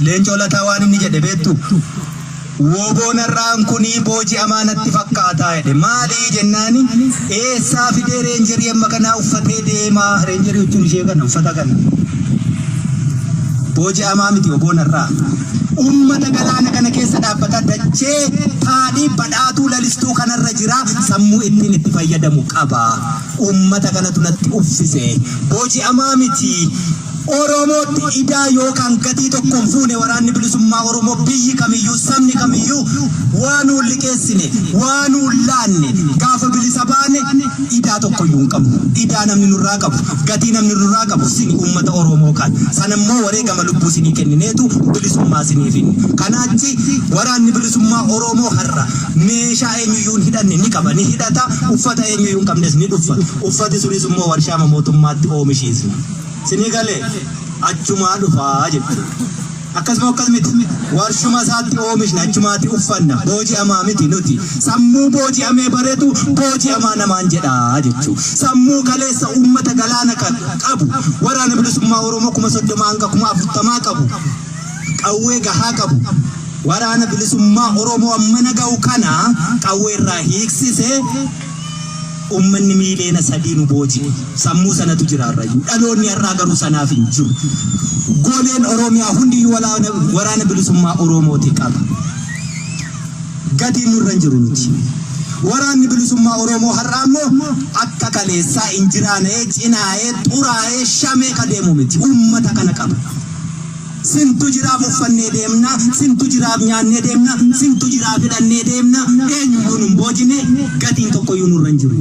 Leencoo Lataa inni jedhe beektu woboon irraan kuni boojii amaanatti fakkaataa jedhe maalii jennaani eessaa fidee reenjerii amma kanaa uffatee deemaa reenjerii jechuun ishee kana uffata kana boojii amaa miti woboon irraa ummata galaana kana keessa dhaabbata dachee taadhii badhaatuu lalistuu kanarra jira sammuu ittiin itti fayyadamu qaba ummata kanatu natti uffise boojii amaa miti Oromooti idaa yookaan gatii tokkoon fuune waraanni bilisummaa Oromoo biyyi kamiyyuu sabni kamiyyuu waanuu liqeessine waanuu laanne gaafa bilisa baane idaa tokkoyyuu hin qabnu idaa namni nurraa qabu gatii namni nurraa qabu sini ummata Oromoo kan sanammoo wareegama lubbuu sinii kennineetu bilisummaa siniifin kanaachi waraanni bilisummaa Oromoo har'a meeshaa eenyuyyuu hidhanne ni qaba ni hidhata uffata eenyuyyuu hin qabnes ni dhuffa uffati sunis immoo warshaa mootummaatti oomishiisna Sinigale achuma dhufaa jettu akkasuma akkasumatti warshuma isaatti oomishna achumaatti uffanna boojii amaa miti nuti sammuu boojii amee bareetu boojii amaa namaan jedhaa jechu sammuu kaleessa ummata galaana qabu waraana bilisummaa Oromoo 30 hanga 40 qabu qawwee gahaa qabu waraana bilisummaa Oromoo amma naga'u kana qawwee irraa hiiksisee ummanni miileena sadiinu boojii sammuu sanatu jiraarrayu dhaloonni irraa garuu sanaaf hin jiru goleen Oromiyaa hundi waraana bilisummaa Oromooti qaba gatiin nurra hin jiru nuti waraanni bilisummaa Oromoo har'a ammoo akka kaleessaa injiraanee cinaa'ee xuraa'ee shamee kadeemu miti ummata kana qaba Sintu jiraaf uffannee deemna sintu jiraaf nyaannee deemna sintu jiraaf hidhannee deemna eenyuun hin boojine gatiin tokkoyyuu nurra hin jiru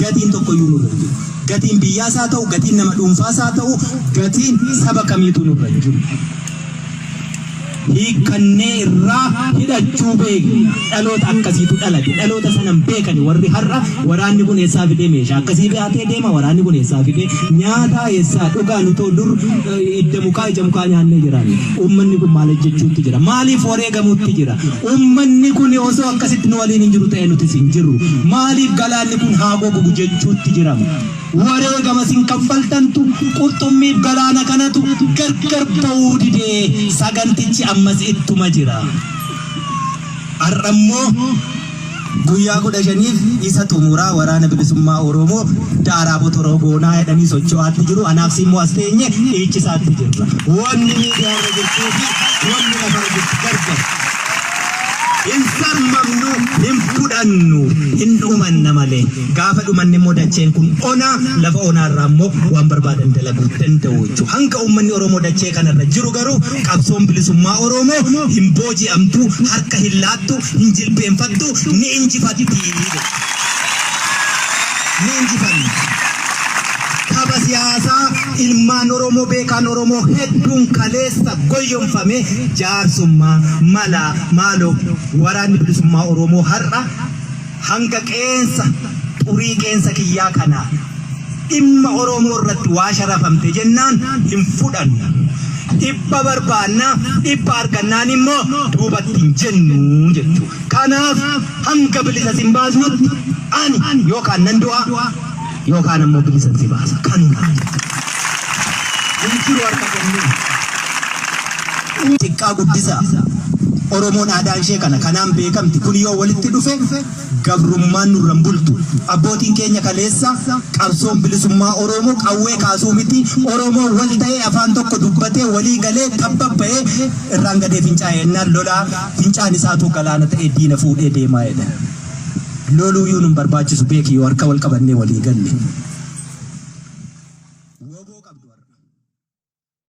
gatiin tokkoyyuu nurra hin jiru gatiin biyyaas haa ta'u gatiin nama dhuunfaas haa ta'u gatiin saba kamiitu nurra hin jiru hiikannee irraa hidhachuu beekna dhaloota akkasiitu dhalate dhaloota sanan beekani warri har'a waraanni kun eessaa fidee meeshaa akkasii baatee deema waraanni kun eessaa fidee nyaata eessaa dhugaa nutoo dur idda mukaa ija mukaa nyaannee jirani ummanni kun maal jechuutti jira maaliif wareegamuutti jira ummanni kun osoo akkasitti nu waliin hin jiru ta'e nutis hin jiru maaliif galaanni kun haa gogu jechuutti jira wareegama sin kaffaltantu qurxummiif galaana kanatu gargar ba'uu didee sagantichi ammas ittuma jira arrammoo guyyaa 15 isa xumuraa waraana bilisummaa Oromoo daaraa botoroo boonaa jedhanii socho'aatti jiru anaaf simmoo as teenye dhiichisaatti jirra wanni miidiyaa irra jirtuu fi wanni lafa irra jirtu gargar Insan mamnu himpudannu hinduman namale gaafa dhumanne modacheen kun ona lafa ona rammo waan barbaadan dalagu danda'u hanga ummanni Oromoo dachee kanarra jiru garuu qabsoon bilisummaa Oromoo himbooji amtu harka hillaattu hinjilbeenfattu ni injifatti Kaba siyaasa ilmaan Oromoo beekan Oromoo hedduun kaleessa goyyomfame jaarsummaa mala maalo waraanni bilisummaa Oromoo har'a hanga qeensa xurii qeensa kiyyaa kana dhimma Oromoo irratti waa sharafamte jennaan hin fudhannu dhibba barbaanna dhibba argannaan immoo duubatti hin jennu jechuu kanaaf hanga bilisa sin baasnutti ani yookaan nan du'a yookaan ammoo bilisan si baasa kanuma injiru harka kennu xiqqaa guddisa Oromoon aadaa ishee kana kanaan beekamti kun yoo walitti dhufe gabrummaan nurran bultu abbootiin keenya kaleessa qabsoon bilisummaa Oromoo qawwee kaasuu miti Oromoo wal ta'ee afaan tokko dubbatee walii galee tabbaba'ee irraan gadee fincaa'ennaan lolaa fincaan isaatu galaana ta'ee diina fuudhee deemaa jedha loluu yuun barbaachisu beeki yoo harka wal qabannee walii galle